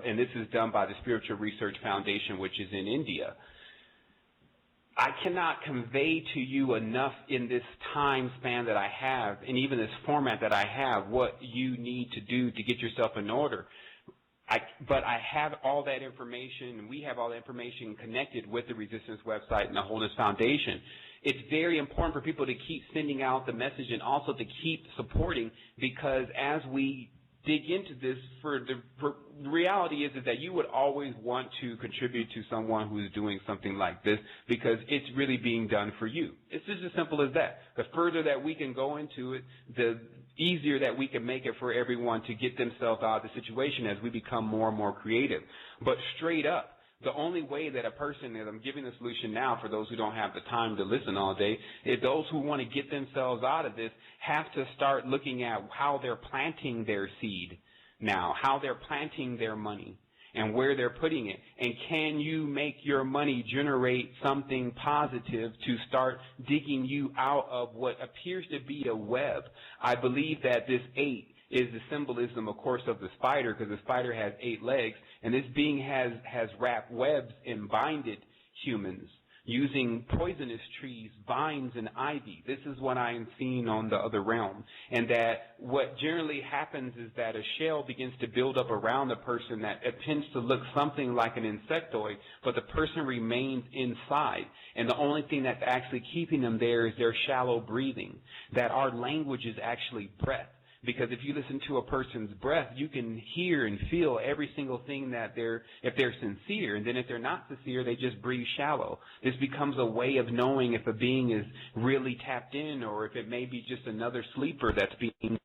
and this is done by the Spiritual Research Foundation, which is in India. I cannot convey to you enough in this time span that I have, and even this format that I have, what you need to do to get yourself in order. But I have all that information, and we have all that information connected with the Resistance website and the Wholeness Foundation. It's very important for people to keep sending out the message and also to keep supporting, because as we dig into this, the reality is that you would always want to contribute to someone who is doing something like this, because it's really being done for you. It's just as simple as that. The further that we can go into it, the easier that we can make it for everyone to get themselves out of the situation as we become more and more creative. But straight up, the only way that a person, and I'm giving the solution now for those who don't have the time to listen all day, is those who want to get themselves out of this have to start looking at how they're planting their seed now, how they're planting their money, and where they're putting it. And can you make your money generate something positive to start digging you out of what appears to be a web? I believe that this 8 is the symbolism, of course, of the spider, because the spider has 8 legs, and this being has wrapped webs and binded humans using poisonous trees, vines, and ivy. This is what I am seeing on the other realm. And that what generally happens is that a shell begins to build up around the person that tends to look something like an insectoid, but the person remains inside. And the only thing that's actually keeping them there is their shallow breathing, that our language is actually breath. Because if you listen to a person's breath, you can hear and feel every single thing that if they're sincere. And then if they're not sincere, they just breathe shallow. This becomes a way of knowing if a being is really tapped in, or if it may be just another sleeper that's being.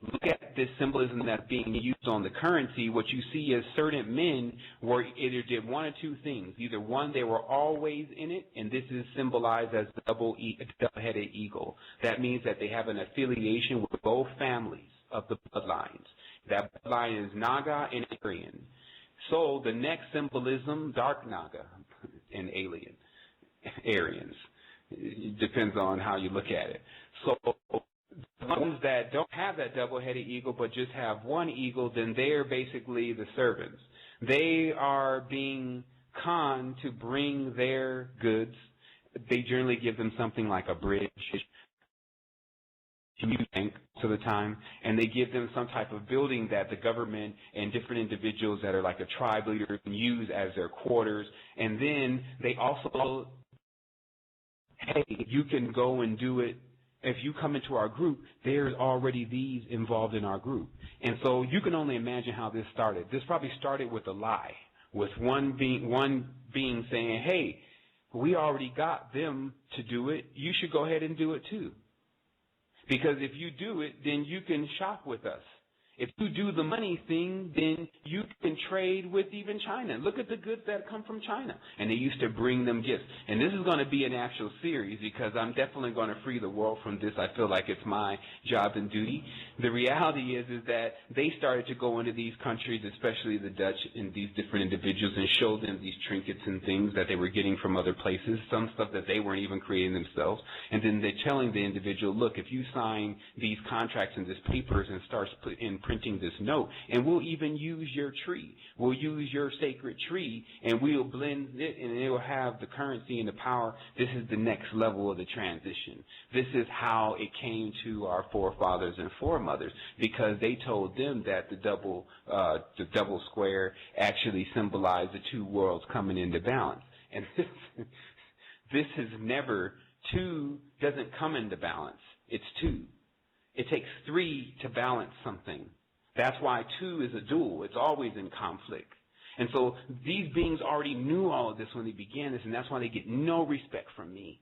Look at this symbolism that's being used on the currency. What you see is certain men were either did one or two things. Either one, they were always in it, and this is symbolized as a double-headed eagle. That means that they have an affiliation with both families of the bloodlines. That bloodline is Naga and Aryan. So the next symbolism, dark Naga and alien, Aryans. It depends on how you look at it. So the ones that don't have that double-headed eagle but just have one eagle, then they're basically the servants. They are being conned to bring their goods. They generally give them something like a bridge, bank to the time, and they give them some type of building that the government and different individuals that are like a tribe leader can use as their quarters. And then they also, hey, you can go and do it. If you come into our group, there's already these involved in our group. And so you can only imagine how this started. This probably started with a lie, with one being saying, hey, we already got them to do it. You should go ahead and do it too. Because if you do it, then you can shop with us. If you do the money thing, then you can trade with even China. Look at the goods that come from China. And they used to bring them gifts. And this is going to be an actual series, because I'm definitely going to free the world from this. I feel like it's my job and duty. The reality is that they started to go into these countries, especially the Dutch and these different individuals, and show them these trinkets and things that they were getting from other places, some stuff that they weren't even creating themselves. And then they're telling the individual, look, if you sign these contracts and these papers and start printing this note, and we'll even use your tree. We'll use your sacred tree, and we'll blend it, and it will have the currency and the power. This is the next level of the transition. This is how it came to our forefathers and foremothers, because they told them that the double square actually symbolized the two worlds coming into balance. And this is never, two doesn't come into balance. It's two. It takes three to balance something. That's why two is a dual. It's always in conflict. And so these beings already knew all of this when they began this, and that's why they get no respect from me.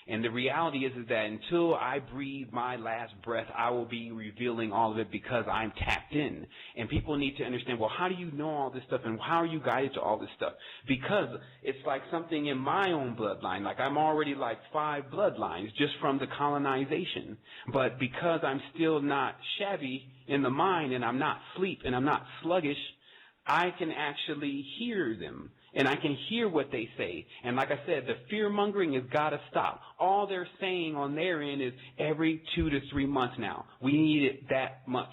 And the reality is that until I breathe my last breath, I will be revealing all of it, because I'm tapped in. And people need to understand, well, how do you know all this stuff, and how are you guided to all this stuff? Because it's like something in my own bloodline. Like I'm already like 5 bloodlines just from the colonization. But because I'm still not shabby in the mind, and I'm not asleep, and I'm not sluggish, I can actually hear them, and I can hear what they say. And like I said, the fear-mongering has got to stop. All they're saying on their end is every 2 to 3 months now. We need it that much.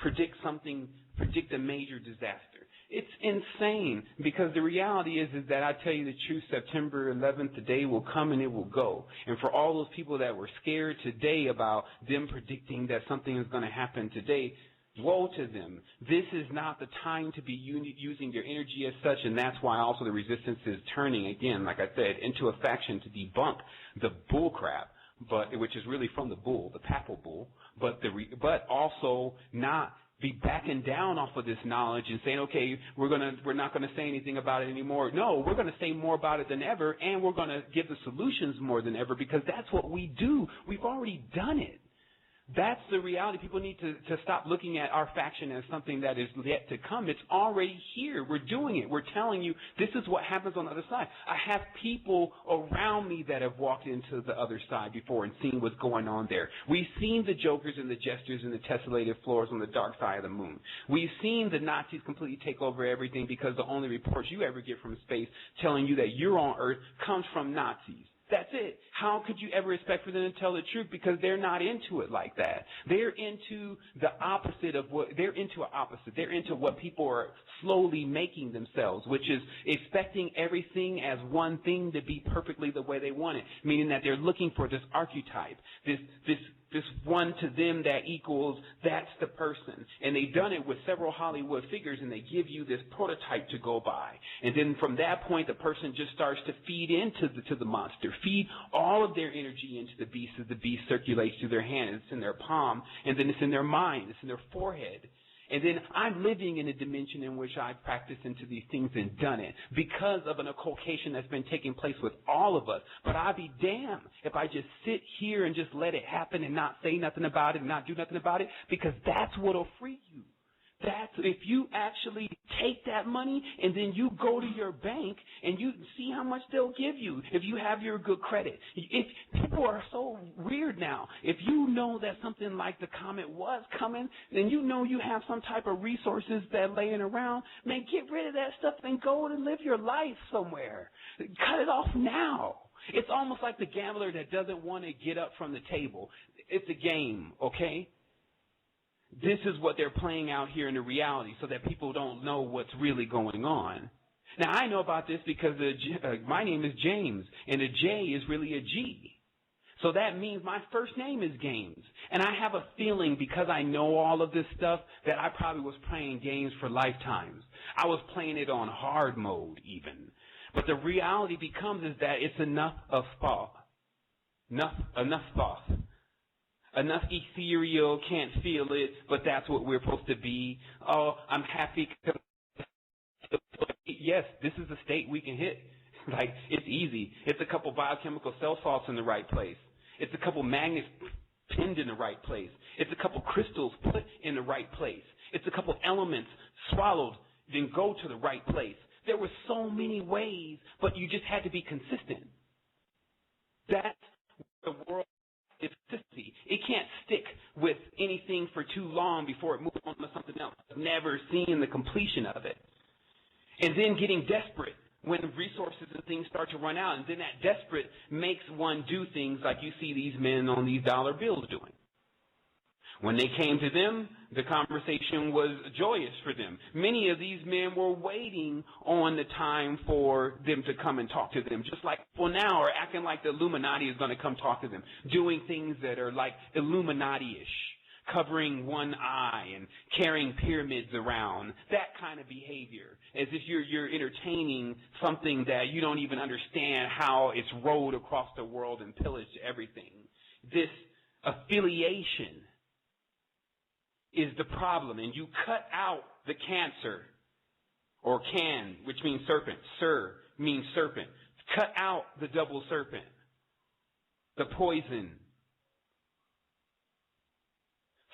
Predict something predict a major disaster. It's insane, because the reality is that I tell you the truth, September 11th, the day will come and it will go. And for all those people that were scared today about them predicting that something is going to happen today, woe to them. This is not the time to be using your energy as such, and that's why also the resistance is turning, again, like I said, into a faction to debunk the bull crap, which is really from the bull, the papal bull, but also not be backing down off of this knowledge and saying, okay, we're not gonna say anything about it anymore. No, we're gonna say more about it than ever, and we're gonna give the solutions more than ever, because that's what we do. We've already done it. That's the reality. People need to stop looking at our faction as something that is yet to come. It's already here. We're doing it. We're telling you this is what happens on the other side. I have people around me that have walked into the other side before and seen what's going on there. We've seen the jokers and the jesters and the tessellated floors on the dark side of the moon. We've seen the Nazis completely take over everything, because the only reports you ever get from space telling you that you're on Earth comes from Nazis. That's it. How could you ever expect for them to tell the truth? Because they're not into it like that. They're into the opposite of what, they're into an opposite. They're into what people are slowly making themselves, which is expecting everything as one thing to be perfectly the way they want it, meaning that they're looking for this archetype, this one to them that equals that's the person. And they've done it with several Hollywood figures, and they give you this prototype to go by. And then from that point, the person just starts to feed into the monster, feed all of their energy into the beast as the beast circulates through their hand. It's in their palm, and then it's in their mind, it's in their forehead. And then I'm living in a dimension in which I practice into these things and done it because of an occultation that's been taking place with all of us. But I'd be damned if I just sit here and just let it happen and not say nothing about it and not do nothing about it, because that's what'll free you. That's if you actually take that money and then you go to your bank and you see how much they'll give you if you have your good credit. If people are so weird now, if you know that something like the comet was coming, then you know you have some type of resources that laying around, man, get rid of that stuff and go and live your life somewhere. Cut it off now. It's almost like the gambler that doesn't want to get up from the table. It's a game, okay? This is what they're playing out here in the reality so that people don't know what's really going on. Now, I know about this because my name is James, and a J is really a G. So that means my first name is Games. And I have a feeling, because I know all of this stuff, that I probably was playing games for lifetimes. I was playing it on hard mode even. But the reality becomes is that it's enough of thought. Enough thought. Enough ethereal, can't feel it, but that's what we're supposed to be. Oh, I'm happy. Yes, this is a state we can hit. Like, it's easy. It's a couple biochemical cell salts in the right place. It's a couple magnets pinned in the right place. It's a couple crystals put in the right place. It's a couple elements swallowed, then go to the right place. There were so many ways, but you just had to be consistent. That's the world. It's consistency. It can't stick with anything for too long before it moves on to something else. Never seeing the completion of it. And then getting desperate when resources and things start to run out. And then that desperate makes one do things like you see these men on these dollar bills doing. When they came to them, the conversation was joyous for them. Many of these men were waiting on the time for them to come and talk to them, just like people now are acting like the Illuminati is going to come talk to them, doing things that are like Illuminati-ish, covering one eye and carrying pyramids around, that kind of behavior, as if you're entertaining something that you don't even understand how it's rolled across the world and pillaged everything. This affiliation is the problem, and you cut out the cancer, or can, which means serpent. Sir means serpent. Cut out the double serpent, the poison.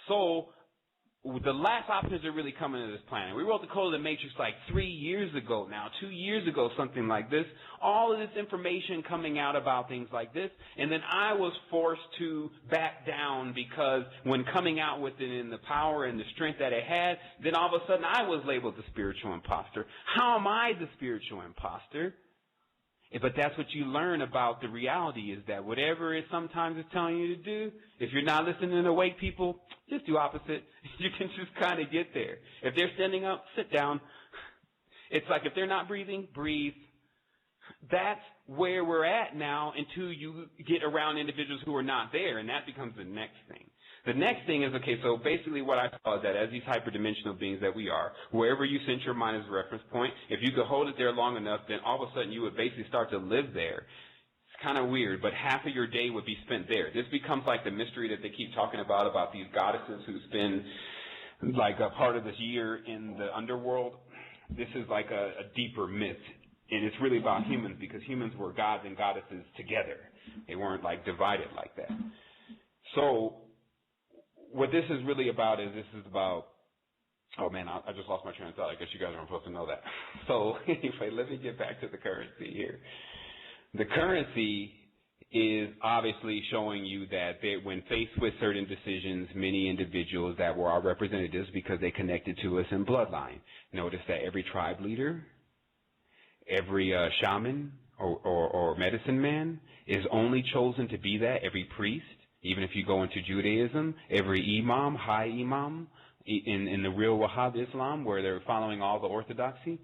So the last options are really coming to this planet. We wrote the code of the Matrix like 3 years ago now, 2 years ago, something like this. All of this information coming out about things like this. And then I was forced to back down because when coming out with it in the power and the strength that it had, then all of a sudden I was labeled the spiritual imposter. How am I the spiritual imposter? But that's what you learn about the reality, is that whatever it sometimes is telling you to do, if you're not listening to awake people, just do opposite. You can just kind of get there. If they're standing up, sit down. It's like if they're not breathing, breathe. That's where we're at now until you get around individuals who are not there, and that becomes the next thing. The next thing is, okay, so basically what I saw is that as these hyperdimensional beings that we are, wherever you sent your mind as a reference point, if you could hold it there long enough, then all of a sudden you would basically start to live there. It's kind of weird, but half of your day would be spent there. This becomes like the mystery that they keep talking about these goddesses who spend like a part of this year in the underworld. This is like a deeper myth, and it's really about humans, because humans were gods and goddesses together. They weren't like divided like that. So what this is really about is oh man, I just lost my train of thought. I guess you guys aren't supposed to know that. So anyway, let me get back to the currency here. The currency is obviously showing you that when faced with certain decisions, many individuals that were our representatives, because they connected to us in bloodline. Notice that every tribe leader, every shaman or medicine man is only chosen to be that. Every priest, even if you go into Judaism, every imam, high imam, in the real Wahhab Islam, where they're following all the orthodoxy,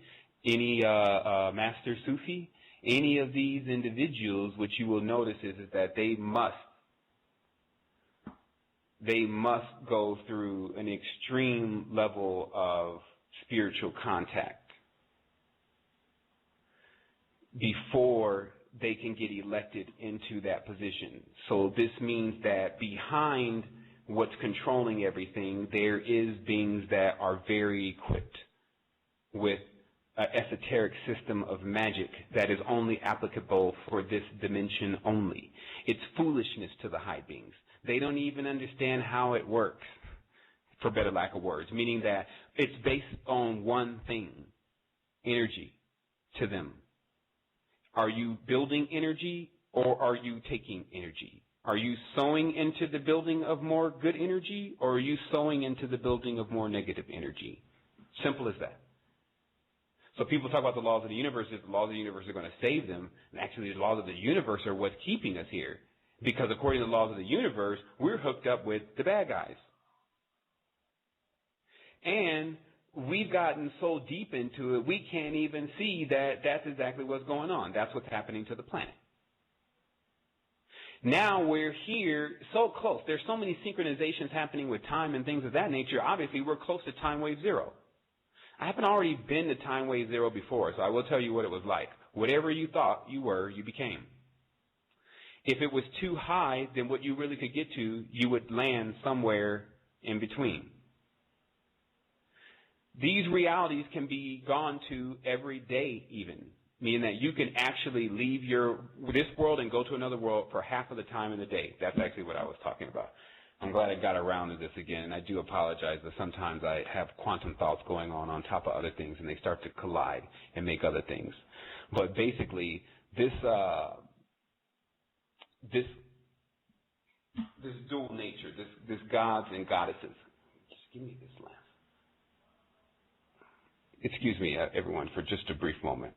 any master Sufi, any of these individuals, what you will notice is that they must go through an extreme level of spiritual contact before they can get elected into that position. So this means that behind what's controlling everything, there is beings that are very equipped with an esoteric system of magic that is only applicable for this dimension only. It's foolishness to the high beings. They don't even understand how it works, for better lack of words, meaning that it's based on one thing, energy, to them. Are you building energy, or are you taking energy? Are you sowing into the building of more good energy, or are you sowing into the building of more negative energy? Simple as that. So people talk about the laws of the universe, if the laws of the universe are going to save them, and actually the laws of the universe are what's keeping us here. Because according to the laws of the universe, we're hooked up with the bad guys. And we've gotten so deep into it, we can't even see that that's exactly what's going on. That's what's happening to the planet. Now we're here so close. There's so many synchronizations happening with time and things of that nature. Obviously, we're close to time wave zero. I haven't already been to time wave zero before, so I will tell you what it was like. Whatever you thought you were, you became. If it was too high, then what you really could get to, you would land somewhere in between. These realities can be gone to every day even, meaning that you can actually leave this world and go to another world for half of the time in the day. That's actually what I was talking about. I'm glad I got around to this again, and I do apologize that sometimes I have quantum thoughts going on top of other things, and they start to collide and make other things. But basically, this dual nature, this gods and goddesses. Just give me this laugh. Excuse me, everyone, for just a brief moment.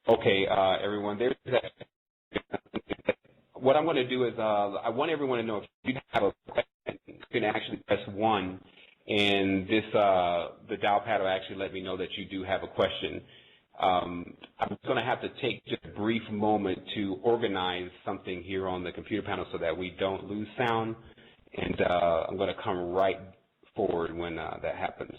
Okay, everyone, there's that. What I'm going to do is I want everyone to know if you have a question, you can actually press 1, and the dial pad will actually let me know that you do have a question. I'm going to have to take just a brief moment to organize something here on the computer panel so that we don't lose sound, and I'm going to come right forward when that happens.